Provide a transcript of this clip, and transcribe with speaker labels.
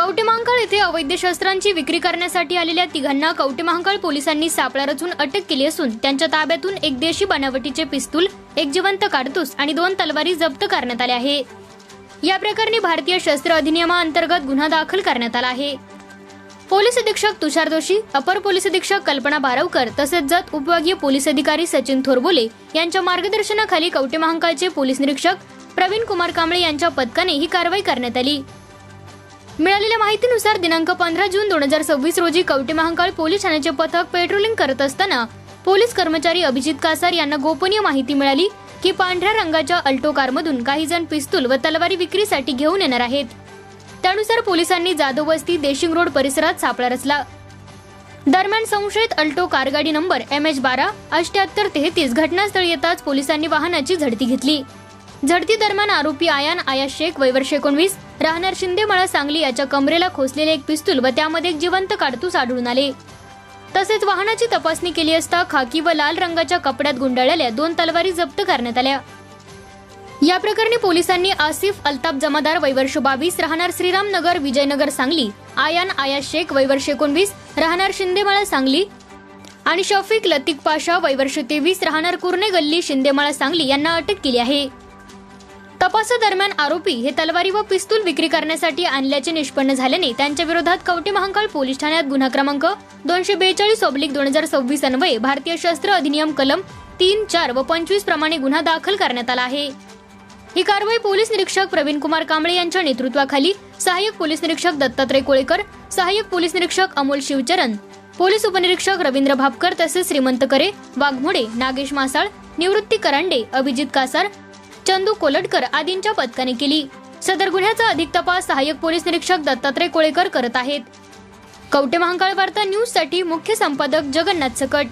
Speaker 1: कवठेमहांकाळ येथे अवैध शस्त्रांची विक्री करण्यासाठी आलेल्या तिघांना कवठेमहांकाळ पोलिसांनी सापळा रचून अटक केली असून त्यांच्या ताब्यातून एक देशी बनावटीचे पिस्तूल, एक जिवंत काडतूस आणि 2 तलवारी जप्त करण्यात आल्या आहे। या प्रकरणी भारतीय शस्त्र अधिनियमाअंतर्गत गुन्हा दाखल करण्यात आला आहे। पोलीस अधीक्षक तुषार जोशी, अपर पोलीस अधीक्षक कल्पना बारवकर तसेच जत उपविभागीय पोलीस अधिकारी सचिन थोरबोले यांच्या मार्गदर्शनाखाली कवठेमहांकाळचे पोलीस निरीक्षक प्रवीण कुमार कांबळे यांच्या पथकाने ही कारवाई करण्यात आली। मिळालेल्या माहितीनुसार दिनांक 15 जून 2026 रोजी कवठेमहांकाळ पोलीस ठाण्याचे पथक पेट्रोलिंग करत असताना पोलीस कर्मचारी अभिजित कासार यांना गोपनीय माहिती मिळाली की पांढऱ्या रंगाच्या अल्टो कारमधून काही जण पिस्तूल व तलवारी विक्रीसाठी घेऊन येणार आहेत। त्यानुसार पोलिसांनी जाधव वस्ती देशिंग रोड परिसरात सापळा रचला। दरम्यान संशयित अल्टो कारगाडी नंबर MH12-7833 घटनास्थळी येताच पोलिसांनी वाहनाची झडती घेतली। झडती दरम्यान आरोपी आयान आयाश शेख वय वर्ष 19 राहणार शिंदेमाळा सांगली याच्या कमरेला खोसलेले एक पिस्तूल व त्यामध्ये एक जिवंत काडतूस आढळून आले। तसेच वाहनाची तपासणी केली असता खाकी व लाल रंगाच्या कपड्यात गुंडाळलेल्या 2 तलवारी जप्त करण्यात आल्या। या प्रकरणी पोलिसांनी आसिफ अल्ताफ जमादार वय वर्ष 22 राहणार श्रीराम नगर विजयनगर सांगली, आयान आयाश शेख वय वर्ष 19 राहणार शिंदेमाळा सांगली आणि शफीक लतीक पाशा वय वर्ष 23 राहणार कुर्णे गल्ली शिंदेमाळा सांगली यांना अटक केली आहे। तपासादरम्यान आरोपी हे तलवारी व पिस्तूल विक्री करण्यासाठी आणल्याचे निष्पन्न झाल्याने त्यांच्या विरोधात कवठेमहांकाळ पोलीस ठाण्यात गुन्हा क्रमांक 242/2026 अन्वये भारतीय शस्त्र अधिनियम कलम 3, 4 व 25 प्रमाणे गुन्हा दाखल करण्यात आला आहे। ही कारवाई पोलीस निरीक्षक प्रवीण कुमार कांबळे यांच्या नेतृत्वाखाली सहाय्यक पोलीस निरीक्षक दत्तात्रय कोळेकर, सहाय्यक पोलीस निरीक्षक अमोल शिवचरण, पोलीस उपनिरीक्षक रवींद्र भापकर तसेच श्रीमंत करे, वाघमोडे, नागेश मासाळ, निवृत्ती करांडे, अभिजित कासार, चंदू कोलटकर आदींच्या पथकाने केली। सदर गुन्ह्याचा अधिक तपास सहाय्यक पोलीस निरीक्षक दत्तात्रय कोळेकर करत आहेत। कवठेमहांकाळ वार्ता न्यूज साठी मुख्य संपादक जगन्नाथ सकट।